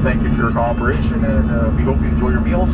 Thank you for your cooperation, and we hope you enjoy your meals.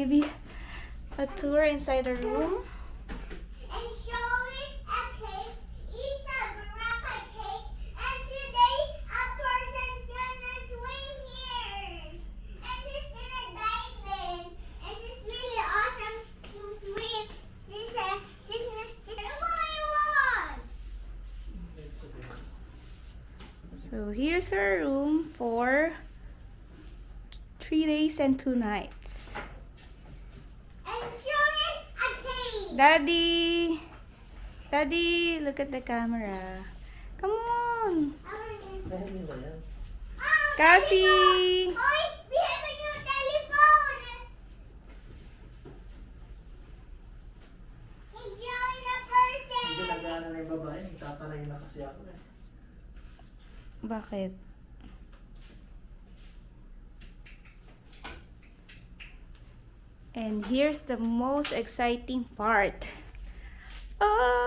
give you a tour inside the room. And show us a cake. It's a Boracay cake. And today a person's gonna swim here. And she's gonna dive in. And it's really awesome to swim. She's what I want. So here's our room for 3 days and 2 nights. And show us a cake. Daddy! Daddy, look at the camera. Come on! Oh, Cassie! Oy, we have a new telephone. He's drawing a person. Hindi nag-ano na yung babae, tatanay na kasi ako eh. Bakit? And here's the most exciting part. Ah!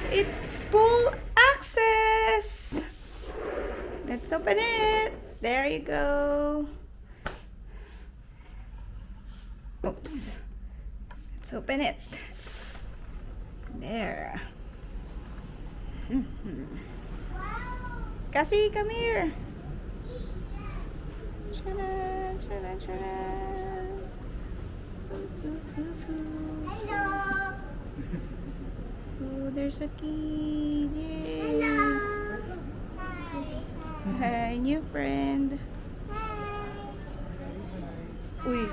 It's pool access! Let's open it. There you go. Oops. Let's open it. There. Cassie, come here. Charan, charan, charan. Hello. Oh, there's a key. Yay. Hello. Hi. Hi, new friend. Hi. Uy.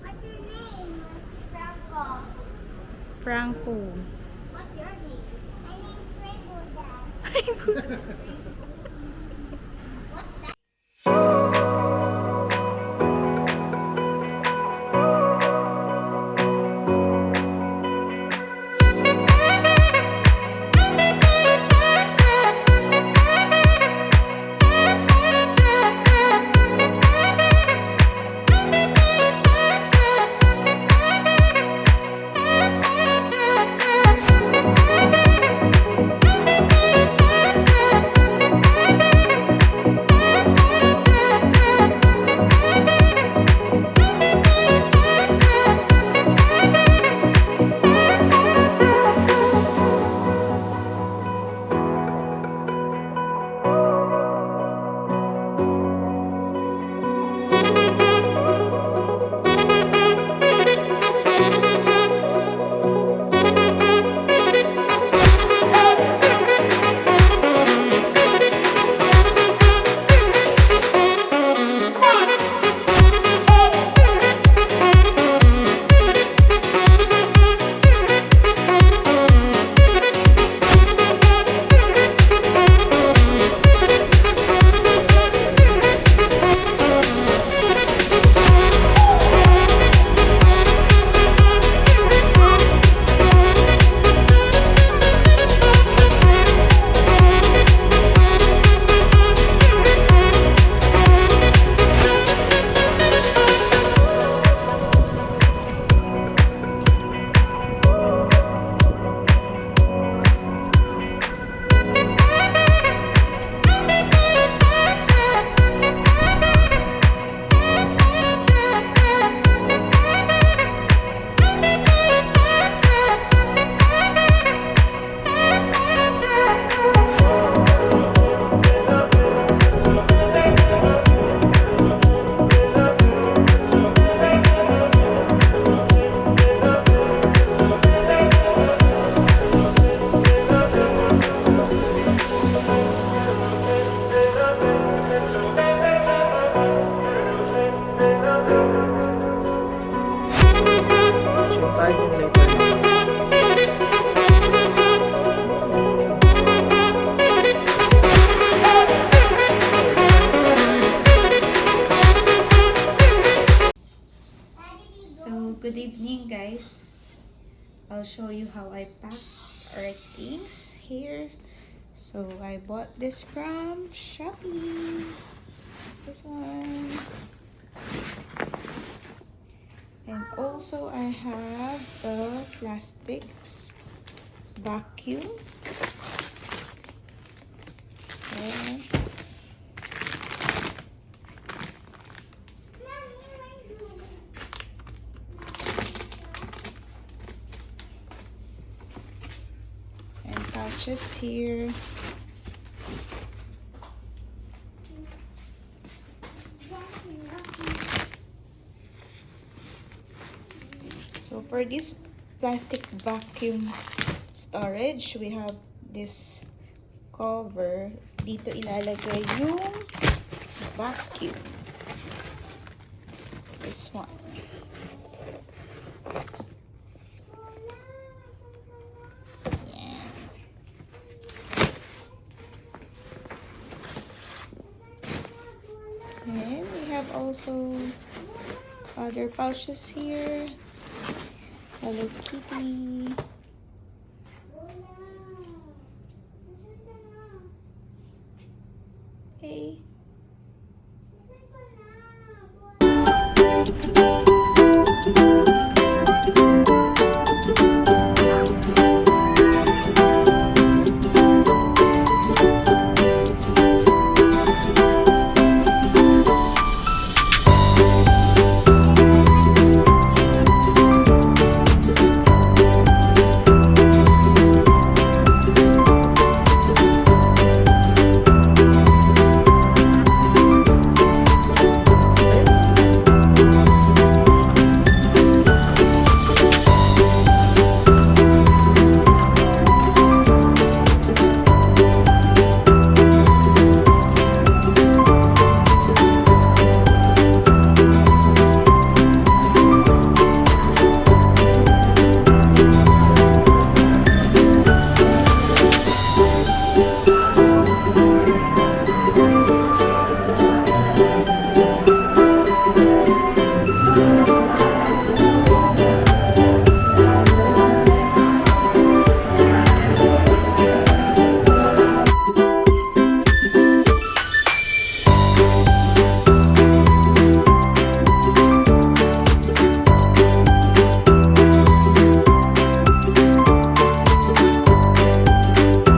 What's your name? Franco. Franco. What's your name? My name's Rainbow Dad. What's that? Good evening, guys. I'll show you how I pack our things here. So I bought this from Shopee. This one. And also I have the plastics vacuum. hair. And pouches here. So for this plastic vacuum storage, we have this cover. Dito ilalagay yung vacuum. This one. Yeah. And we have also other pouches here. Hello Kitty.